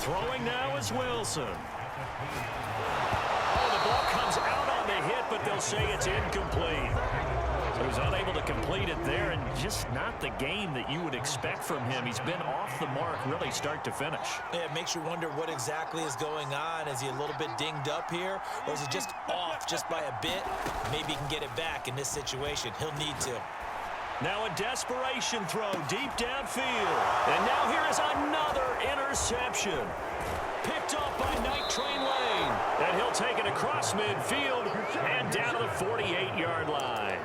Throwing now is Wilson. Oh, the ball comes out on the hit, but they'll say it's incomplete. So he's unable to complete it there, and just not the game that you would expect from him. He's been off the mark really start to finish. Yeah, it makes you wonder what exactly is going on. Is he a little bit dinged up here, or is he just off just by a bit? Maybe he can get it back in this situation. He'll need to. Now a desperation throw deep downfield. And now here is another interception. Picked off by Night Train Lane. And he'll take it across midfield and down to the 48-yard line.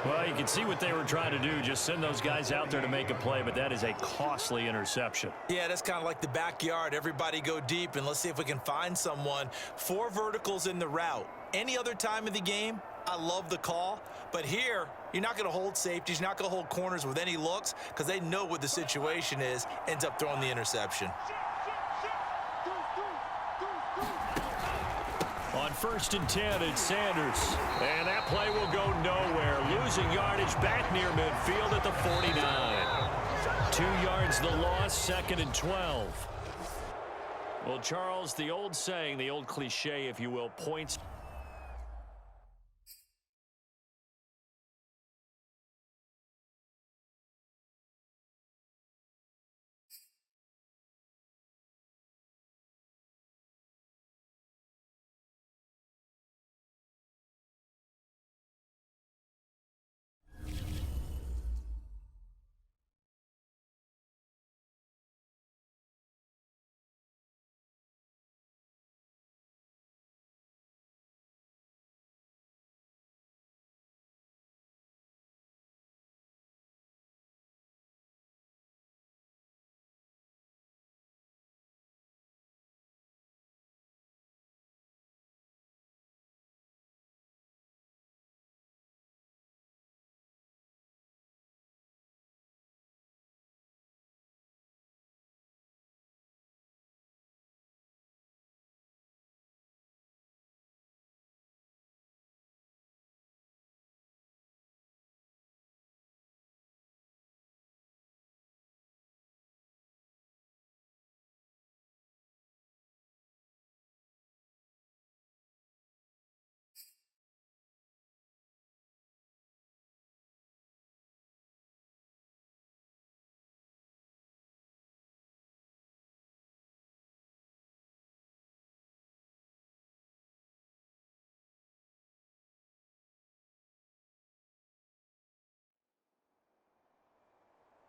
Well, you can see what they were trying to do, just send those guys out there to make a play, but that is a costly interception. Yeah, that's kind of like the backyard. Everybody go deep, and let's see if we can find someone. 4 verticals in the route. Any other time of the game, I love the call, but here, you're not going to hold safeties, you're not going to hold corners with any looks because they know what the situation is, ends up throwing the interception. On 1st and 10, it's Sanders. And that play will go nowhere. Losing yardage back near midfield at the 49. 2 yards the loss, 2nd and 12. Well, Charles, the old saying, the old cliche, if you will, points.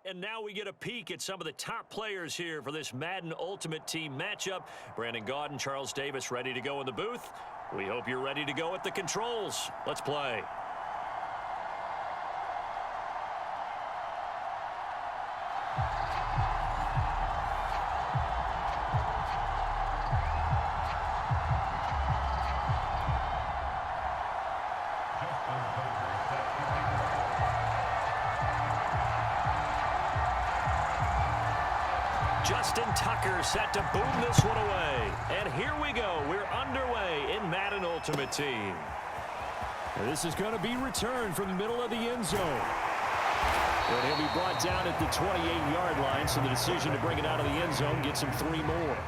And now we get a peek at some of the top players here for this Madden Ultimate Team matchup. Brandon Gaudin, Charles Davis ready to go in the booth. We hope you're ready to go at the controls. Let's play. Justin Tucker set to boom this one away. And here we go. We're underway in Madden Ultimate Team. And this is going to be returned from the middle of the end zone. And he'll be brought down at the 28-yard line, so the decision to bring it out of the end zone gets him 3 more.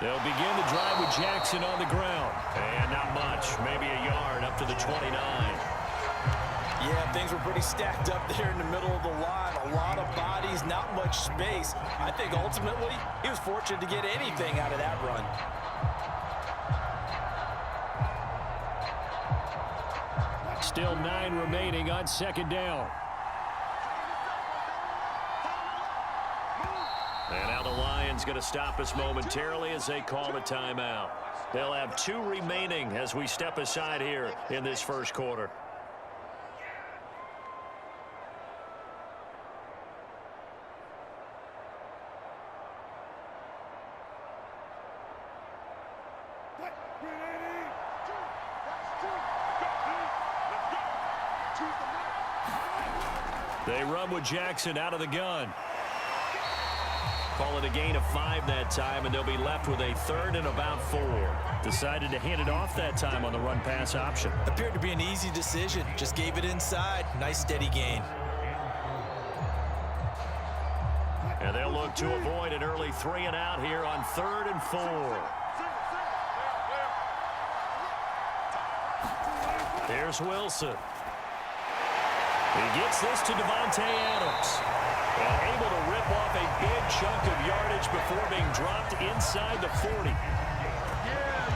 They'll begin the drive with Jackson on the ground. And not much, maybe a yard up to the 29. Yeah, things were pretty stacked up there in the middle of the line. A lot of bodies, not much space. I think ultimately he was fortunate to get anything out of that run. Still 9 remaining on 2nd down. And now the Lions going to stop us momentarily as they call the timeout. They'll have 2 remaining as we step aside here in this first quarter. They run with Jackson out of the gun. Call it a gain of 5 that time, and they'll be left with a 3rd and about 4. Decided to hand it off that time on the run-pass option. Appeared to be an easy decision. Just gave it inside. Nice steady gain. And they'll look to avoid an early 3 and out here on 3rd and 4. Here's Wilson. He gets this to Davante Adams. And able to rip off a big chunk of yardage before being dropped inside the 40.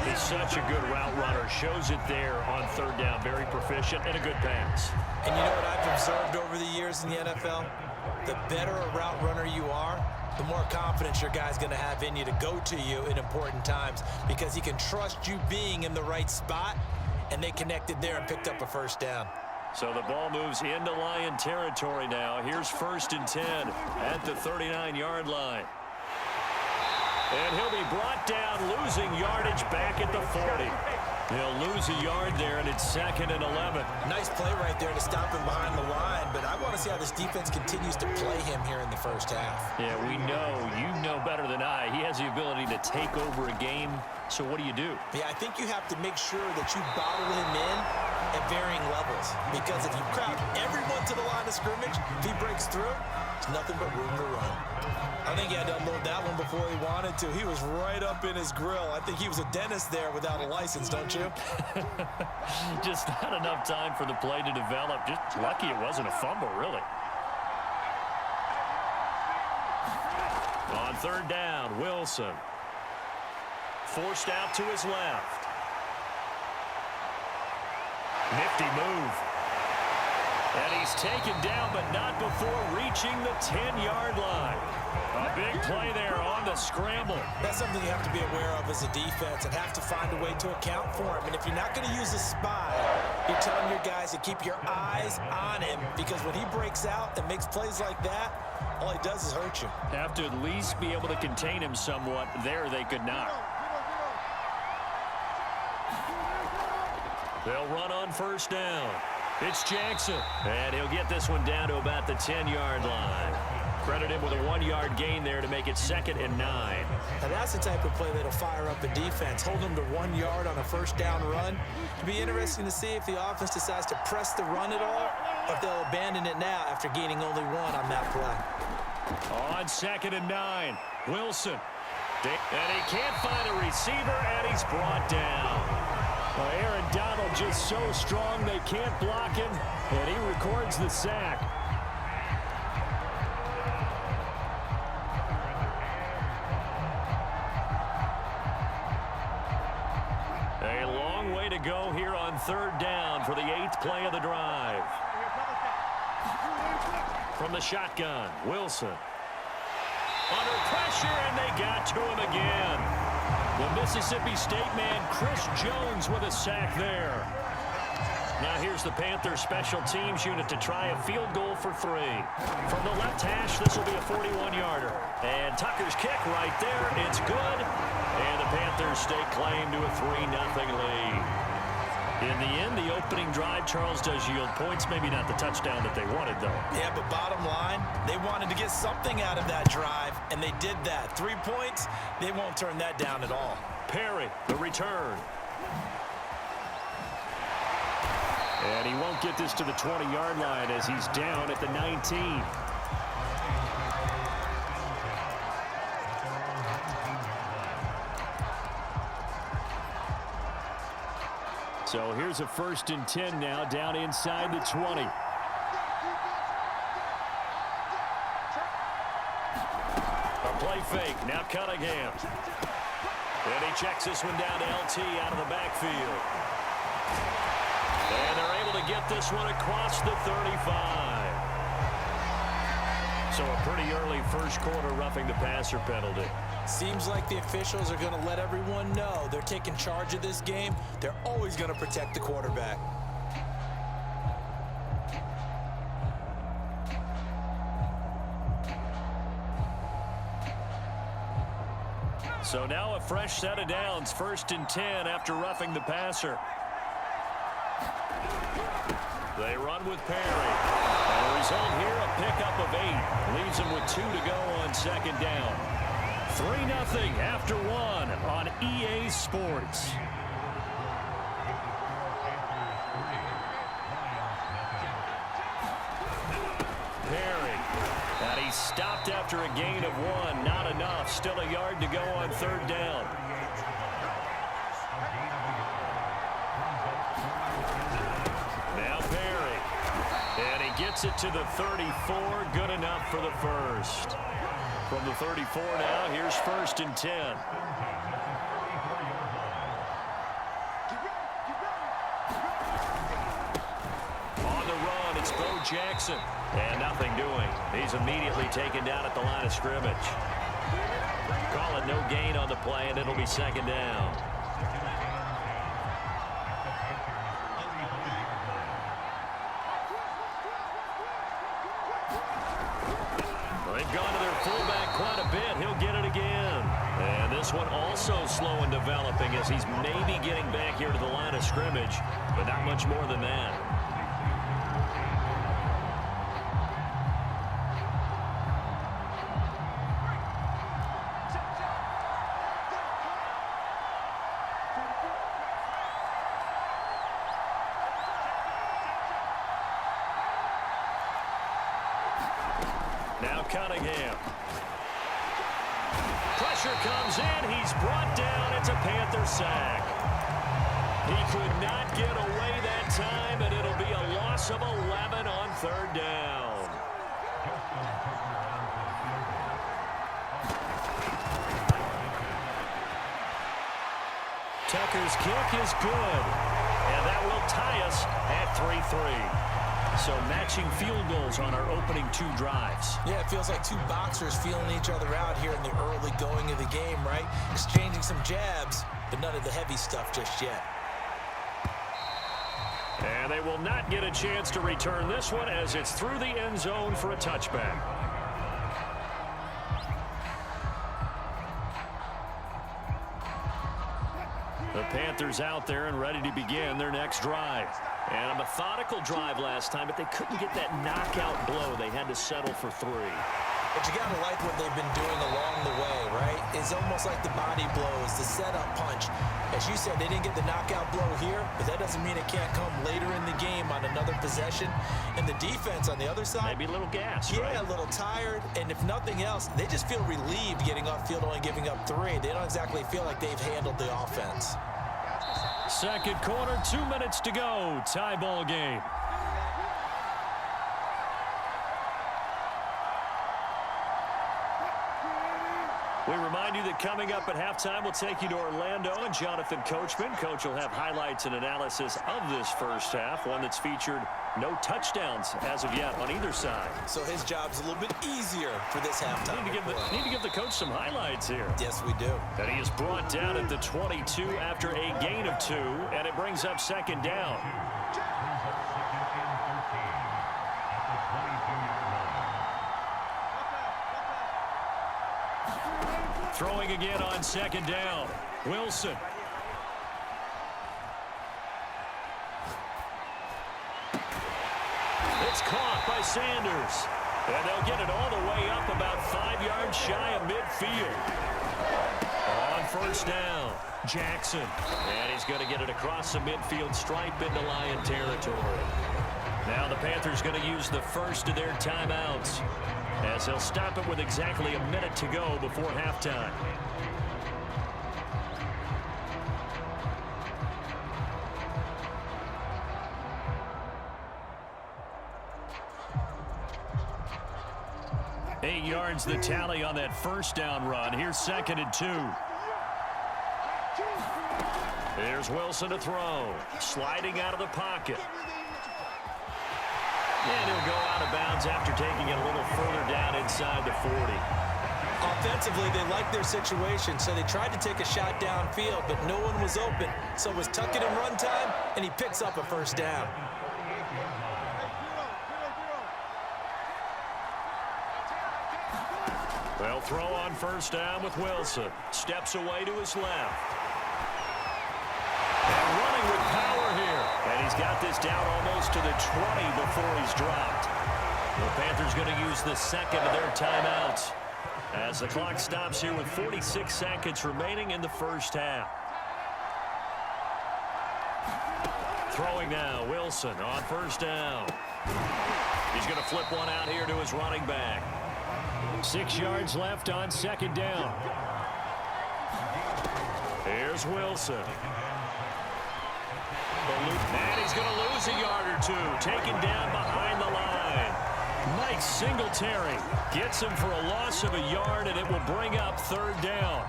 He's such a good route runner. Shows it there on 3rd down. Very proficient and a good pass. And you know what I've observed over the years in the NFL? The better a route runner you are, the more confidence your guy's going to have in you to go to you in important times because he can trust you being in the right spot, and they connected there and picked up a 1st down. So the ball moves into Lion territory now. Here's 1st and 10 at the 39-yard line. And he'll be brought down, losing yardage back at the 40. He'll lose a yard there, and it's 2nd and 11. Nice play right there to stop him behind the line, but I want to see how this defense continues to play him here in the 1st half. Yeah, we know. You know better than I. He has the ability to take over a game. So what do you do? Yeah, I think you have to make sure that you bottle him in at varying levels. Because if you crowd everyone to the line of scrimmage, if he breaks through, there's nothing but room to run. I think he had to unload that one before he wanted to. He was right up in his grill. I think he was a dentist there without a license, don't you? Just not enough time for the play to develop. Just lucky it wasn't a fumble, really. On 3rd down, Wilson. Forced out to his left. Nifty move. And he's taken down, but not before reaching the 10-yard line. A big play there on the scramble. That's something you have to be aware of as a defense and have to find a way to account for him. And if you're not going to use a spy, you're telling your guys to keep your eyes on him, because when he breaks out and makes plays like that, all he does is hurt you. Have to at least be able to contain him somewhat. There they could not. They'll run on 1st down. It's Jackson. And he'll get this one down to about the 10-yard line. Credit him with a 1-yard gain there to make it 2nd and 9. Now that's the type of play that'll fire up a defense. Hold them to 1 yard on a 1st down run. It'll be interesting to see if the offense decides to press the run at all, or if they'll abandon it now after gaining only 1 on that play. On 2nd and 9, Wilson. And he can't find a receiver, and he's brought down. Well, Aaron Donald just so strong they can't block him, and he records the sack. A long way to go here on 3rd down for the 8th play of the drive. From the shotgun, Wilson. Under pressure, and they got to him again. The Mississippi State man, Chris Jones, with a sack there. Now here's the Panthers special teams unit to try a field goal for 3. From the left hash, this will be a 41-yarder. And Tucker's kick right there. It's good. And the Panthers stake claim to a 3-0 lead. In the end, the opening drive, Charles, does yield points. Maybe not the touchdown that they wanted, though. Yeah, but bottom line, they wanted to get something out of that drive, and they did that. 3 points, they won't turn that down at all. Perry, the return. And he won't get this to the 20-yard line as he's down at the 19. So here's a 1st and 10 now, down inside the 20. A play fake, now Cunningham. And he checks this one down to LT out of the backfield. And they're able to get this one across the 35. So a pretty early 1st quarter roughing the passer penalty. Seems like the officials are going to let everyone know they're taking charge of this game. They're always going to protect the quarterback. So now a fresh set of downs, 1st and 10 after roughing the passer. They run with Perry. And the result here, a pickup of 8. Leaves him with 2 to go on second down. 3-0 after 1 on EA Sports. Perry. And he stopped after a gain of 1. Not enough. Still a yard to go on third down. Now Perry. And he gets it to the 34. Good enough for the first. From the 34 now, here's 1st and 10. On the run, it's Bo Jackson. And nothing doing. He's immediately taken down at the line of scrimmage. Call it no gain on the play, and it'll be second down. They've gone to their fullback quite a bit. He'll get it again. And this one also slow in developing as he's maybe getting back here to the line of scrimmage, but not much more than that. Now Cunningham. Pressure comes in. He's brought down. It's a Panther sack. He could not get away that time, and it'll be a loss of 11 on third down. Tucker's kick is good, and that will tie us at 3-3. So matching field goals on our opening 2 drives. Yeah, it feels like 2 boxers feeling each other out here in the early going of the game, right? Exchanging some jabs, but none of the heavy stuff just yet. And they will not get a chance to return this one as it's through the end zone for a touchback. The Panthers out there and ready to begin their next drive. And a methodical drive last time, but they couldn't get that knockout blow. They had to settle for 3. But you got to like what they've been doing along the way, right? It's almost like the body blows, the setup punch. As you said, they didn't get the knockout blow here, but that doesn't mean it can't come later in the game on another possession. And the defense on the other side, maybe a little gas, yeah, right? A little tired. And if nothing else, they just feel relieved getting off field, only giving up 3. They don't exactly feel like they've handled the offense. Second quarter, 2 minutes to go. Tie ball game. We remind you that coming up at halftime, we'll take you to Orlando and Jonathan Coachman. Coach will have highlights and analysis of this first half, one that's featured no touchdowns as of yet on either side. So his job's a little bit easier for this halftime. Need to give the coach some highlights here. Yes, we do. And he is brought down at the 22 after a gain of 2, and it brings up second down. Throwing again on second down. Wilson. It's caught by Sanders. And they'll get it all the way up about 5 yards shy of midfield. On first down, Jackson. And he's going to get it across the midfield stripe into Lion territory. Now the Panthers going to use the first of their timeouts, as they'll stop it with exactly a minute to go before halftime. Eight yards the tally on that first down run. Here's 2nd and 2. There's Wilson to throw. Sliding out of the pocket. And he'll go out of bounds after taking it a little further down inside the 40. Offensively, they liked their situation, so they tried to take a shot downfield, but no one was open. So it was tuck it and run time, and he picks up a first down. They'll throw on first down with Wilson. Steps away to his left. And running with power here. And he's got this down almost to the 20 before he's dropped. The Panthers going to use the second of their timeouts as the clock stops here with 46 seconds remaining in the first half. Throwing now, Wilson on first down. He's going to flip one out here to his running back. 6 yards left on second down. Here's Wilson. And he's going to lose a yard or two. Taken down behind the line. Mike Singletary gets him for a loss of a yard, and it will bring up third down.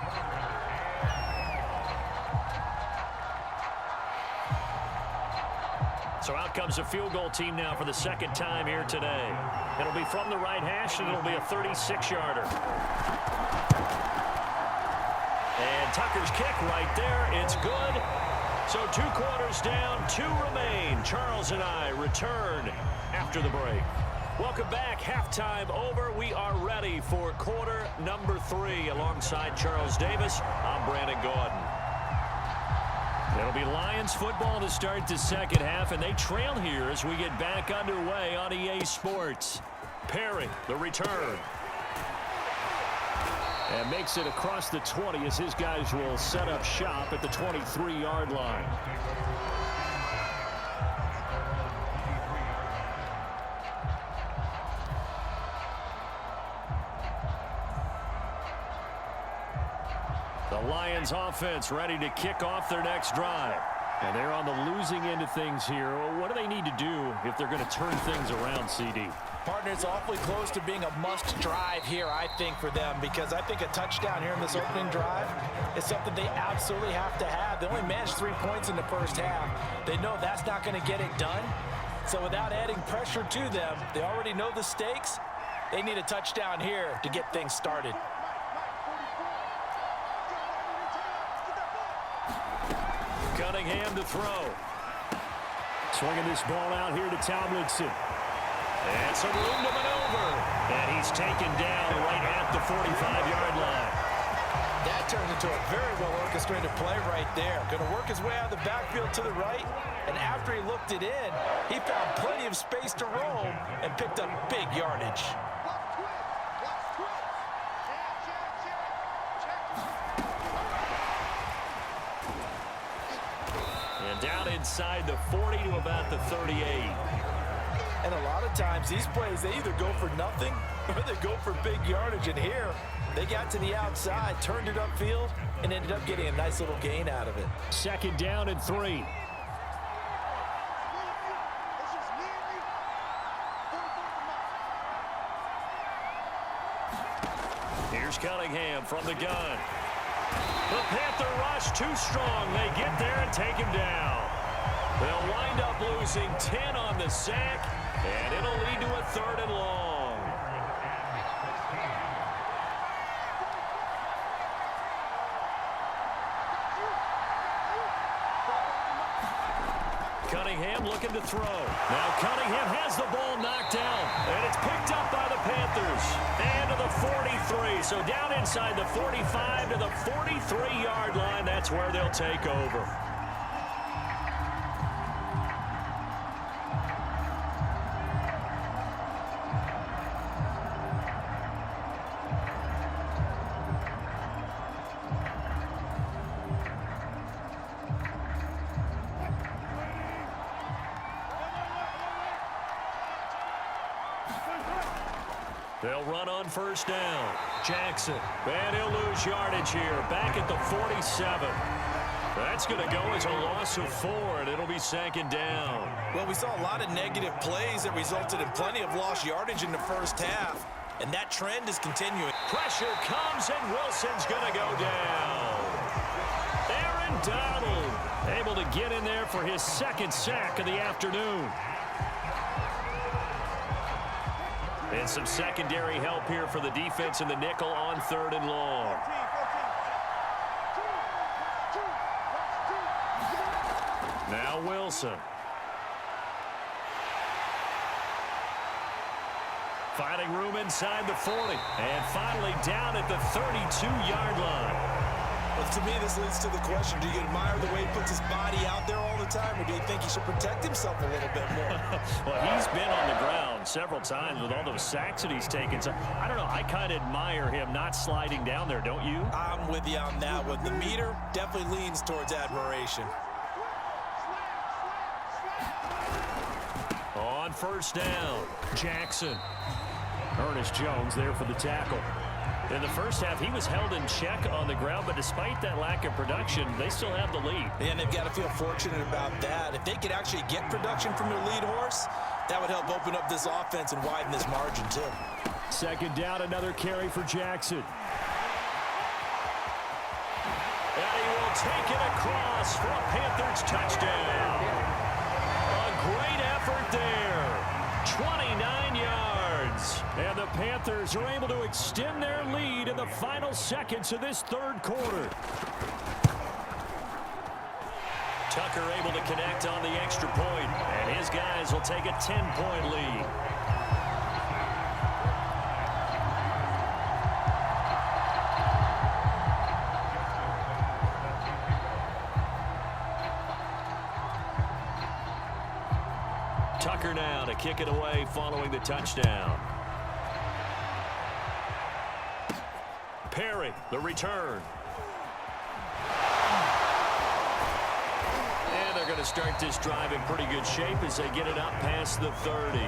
So out comes a field goal team now for the second time here today. It'll be from the right hash, and it'll be a 36-yarder. And Tucker's kick right there. It's good. So 2 quarters down, 2 remain. Charles and I return after the break. Welcome back. Halftime over. We are ready for quarter number 3. Alongside Charles Davis, I'm Brandon Gordon. It'll be Lions football to start the second half, and they trail here as we get back underway on EA Sports. Perry, the return. And makes it across the 20 as his guys will set up shop at the 23-yard line. The Lions offense ready to kick off their next drive. And they're on the losing end of things here. Well, what do they need to do if they're going to turn things around, CD? Partner, it's awfully close to being a must drive here, I think, for them, because I think a touchdown here in this opening drive is something they absolutely have to have. They only managed 3 points in the first half. They know that's not going to get it done. So without adding pressure to them, they already know the stakes. They need a touchdown here to get things started. Cunningham to throw. Swinging this ball out here to Tomlinson. And some room to maneuver. And he's taken down right at the 45-yard line. That turned into a very well-orchestrated play right there. Going to work his way out of the backfield to the right. And after he looked it in, he found plenty of space to roam and picked up big yardage. Down inside the 40 to about the 38. And a lot of times these plays, they either go for nothing or they go for big yardage. And here, they got to the outside, turned it upfield, and ended up getting a nice little gain out of it. Second down and 3. Here's Cunningham from the gun. The Panther rush too strong. They get there and take him down. They'll wind up losing 10 on the sack, and it'll lead to a 3rd and long. Cunningham looking to throw. Now Cunningham has the ball knocked down, and it's picked up by the Panthers. And to the 43, so down inside the 45 to the 43-yard line. That's where they'll take over. They'll run on first down. Jackson. And he'll lose yardage here. Back at the 47. That's going to go as a loss of 4, and it'll be second down. Well, we saw a lot of negative plays that resulted in plenty of lost yardage in the first half. And that trend is continuing. Pressure comes, and Wilson's going to go down. Aaron Donald able to get in there for his 2nd sack of the afternoon. And some secondary help here for the defense in the nickel on 3rd and long. Now Wilson. Finding room inside the 40. And finally down at the 32-yard line. Well, to me, this leads to the question, do you admire the way he puts his body out there all the time, or do you think he should protect himself a little bit more? Well, he's been on the ground several times with all those sacks that he's taken. So, I don't know. I kind of admire him not sliding down there, don't you? I'm with you on that one. The meter definitely leans towards admiration. On first down, Jackson. Ernest Jones there for the tackle. In the first half, he was held in check on the ground, but despite that lack of production, they still have the lead. And they've got to feel fortunate about that. If they could actually get production from their lead horse, that would help open up this offense and widen this margin, too. Second down, another carry for Jackson. And he will take it across for a Panthers touchdown. A great effort there. 29 yards. And the Panthers are able to extend their lead in the final seconds of this third quarter. Tucker able to connect on the extra point, and his guys will take a 10-point lead. Tucker now to kick it away following the touchdown. Perry, the return. And they're going to start this drive in pretty good shape as they get it up past the 30.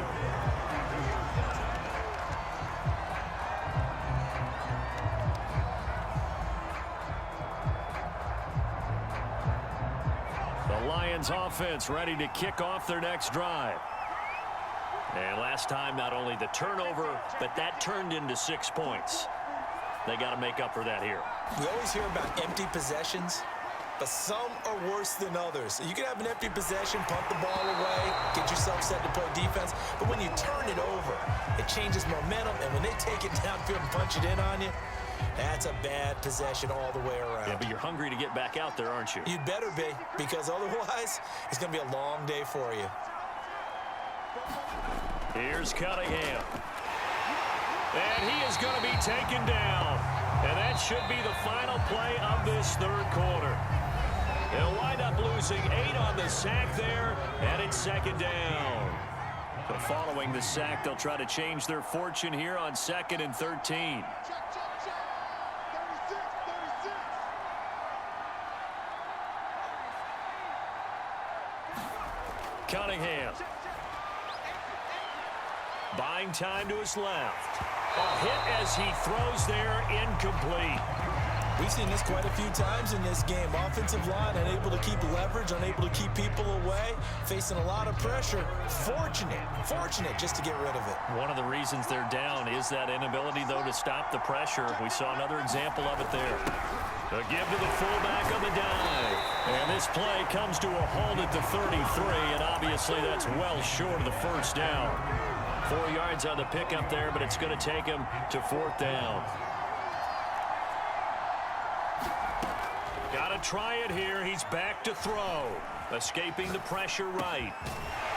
The Lions offense ready to kick off their next drive. And last time, not only the turnover, but that turned into 6 points. They got to make up for that here. We always hear about empty possessions, but some are worse than others. You can have an empty possession, punt the ball away, get yourself set to play defense, but when you turn it over, it changes momentum, and when they take it downfield and punch it in on you, that's a bad possession all the way around. Yeah, but you're hungry to get back out there, aren't you? You'd better be, because otherwise, it's going to be a long day for you. Here's Cunningham. And he is going to be taken down. And that should be the final play of this third quarter. They'll wind up losing 8 on the sack there, and it's second down. So following the sack, they'll try to change their fortune here on 2nd and 13. Cunningham. Buying time to his left. A hit as he throws there, incomplete. We've seen this quite a few times in this game. Offensive line unable to keep leverage, unable to keep people away, facing a lot of pressure. Fortunate just to get rid of it. One of the reasons they're down is that inability, though, to stop the pressure. We saw another example of it there. A give to the fullback on the dive. And this play comes to a halt at the 33, and obviously that's well short of the first down. 4 yards on the pickup there, but it's going to take him to 4th down. Got to try it here. He's back to throw. Escaping the pressure right.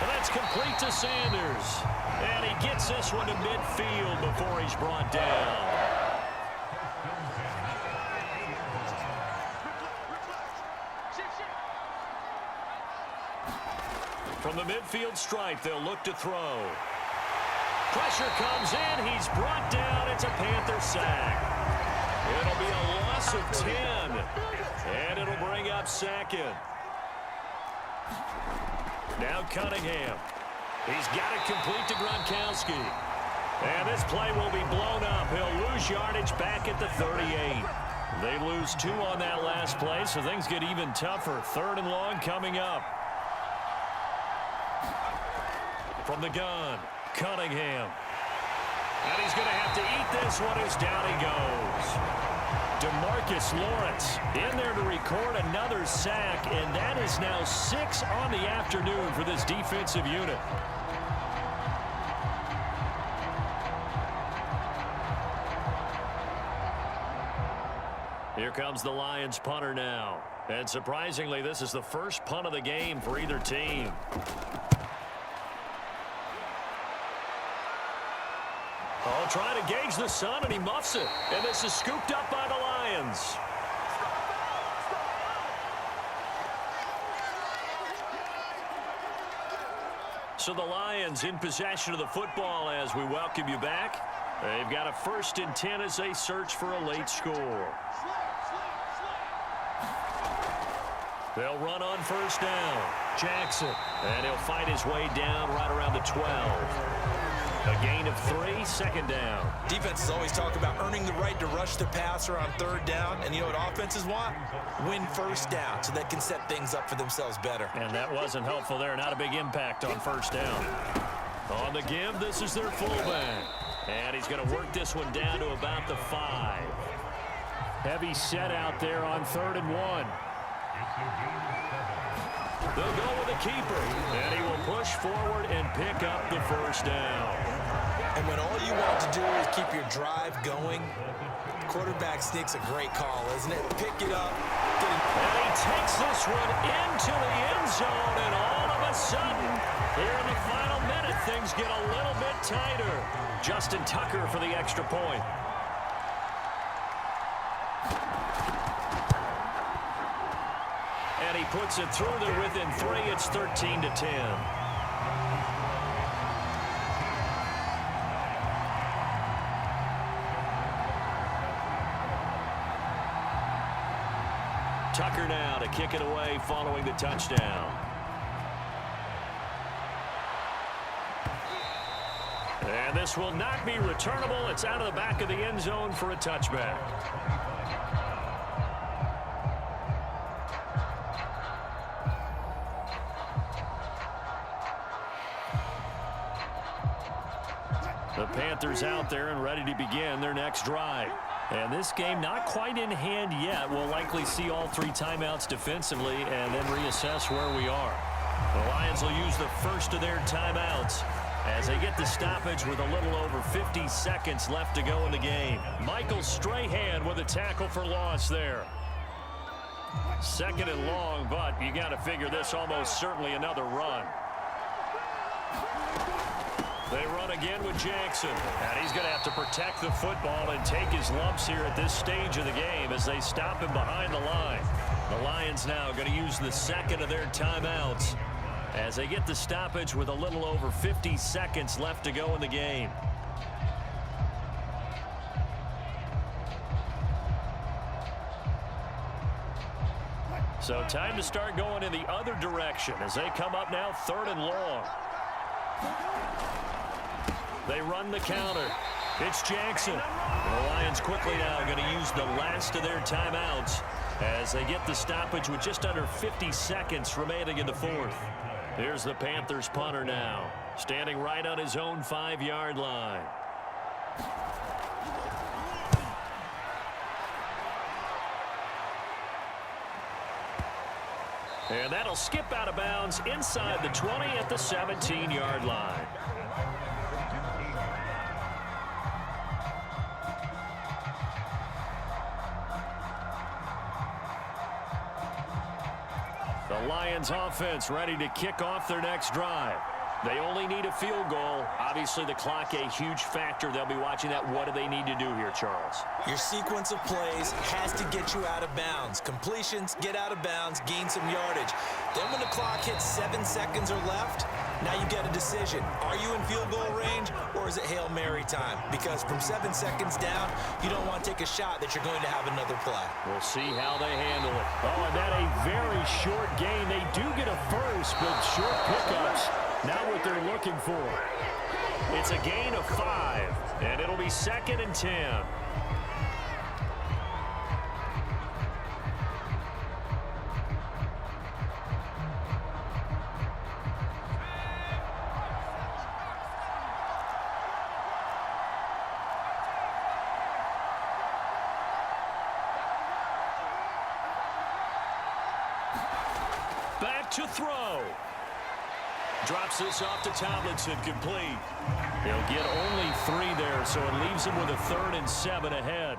And that's complete to Sanders. And he gets this one to midfield before he's brought down. From the midfield stripe, they'll look to throw. Pressure comes in. He's brought down. It's a Panther sack. It'll be a loss of 10. And it'll bring up 2nd. Now Cunningham. He's got it complete to Gronkowski. And this play will be blown up. He'll lose yardage back at the 38. They lose 2 on that last play, so things get even tougher. 3rd and long coming up. From the gun, Cunningham. And he's going to have to eat this one as down he goes. DeMarcus Lawrence in there to record another sack, and that is now 6 on the afternoon for this defensive unit. Here comes the Lions punter now. And surprisingly, this is the first punt of the game for either team. Trying to gauge the sun, and he muffs it. And this is scooped up by the Lions. So the Lions in possession of the football as we welcome you back. They've got a 1st and 10 as they search for a late score. They'll run on 1st down. Jackson. And he'll fight his way down right around the 12. A gain of 3, 2nd down. Defenses always talk about earning the right to rush the passer on 3rd down. And you know what offenses want? Win 1st down so they can set things up for themselves better. And that wasn't helpful there. Not a big impact on 1st down. On the give, this is their fullback. And he's going to work this one down to about the 5. Heavy set out there on 3rd and 1. They'll go with the keeper. And he will push forward and pick up the 1st down. And when all you want to do is keep your drive going, quarterback sneak's a great call, isn't it? Pick it up. And he takes this one into the end zone, and all of a sudden, here in the final minute, things get a little bit tighter. Justin Tucker for the extra point. And he puts it through there within 3. It's 13-10. Tucker now to kick it away following the touchdown. And this will not be returnable. It's out of the back of the end zone for a touchback. The Panthers out there and ready to begin their next drive. And this game not quite in hand yet. We'll likely see all 3 timeouts defensively and then reassess where we are. The Lions will use the first of their timeouts as they get the stoppage with a little over 50 seconds left to go in the game. Michael Strahan with a tackle for loss there. 2nd and long, but you got to figure this almost certainly another run. They run again with Jackson. And he's going to have to protect the football and take his lumps here at this stage of the game as they stop him behind the line. The Lions now going to use the 2nd of their timeouts as they get the stoppage with a little over 50 seconds left to go in the game. So time to start going in the other direction as they come up now 3rd and long. They run the counter. It's Jackson. The Lions quickly now going to use the last of their timeouts as they get the stoppage with just under 50 seconds remaining in the 4th. Here's the Panthers punter now, standing right on his own 5-yard line. And that'll skip out of bounds inside the 20 at the 17-yard line. The Lions offense ready to kick off their next drive. They only need a field goal. Obviously, the clock a huge factor. They'll be watching that. What do they need to do here, Charles? Your sequence of plays has to get you out of bounds. Completions, get out of bounds, gain some yardage. Then when the clock hits 7 seconds or left, now you get a decision. Are you in field goal range or is it Hail Mary time? Because from 7 seconds down, you don't want to take a shot that you're going to have another play. We'll see how they handle it. Oh, and that a very short gain. They do get a first, but short pickups. Not what they're looking for. It's a gain of 5, and it'll be 2nd and 10. Back to throw. Drops this off to Tomlinson, complete. He'll get only 3 there, so it leaves him with a 3rd and 7 ahead.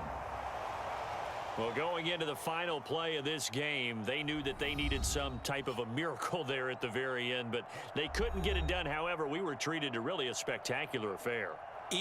Well, going into the final play of this game, they knew that they needed some type of a miracle there at the very end, but they couldn't get it done. However, we were treated to really a spectacular affair.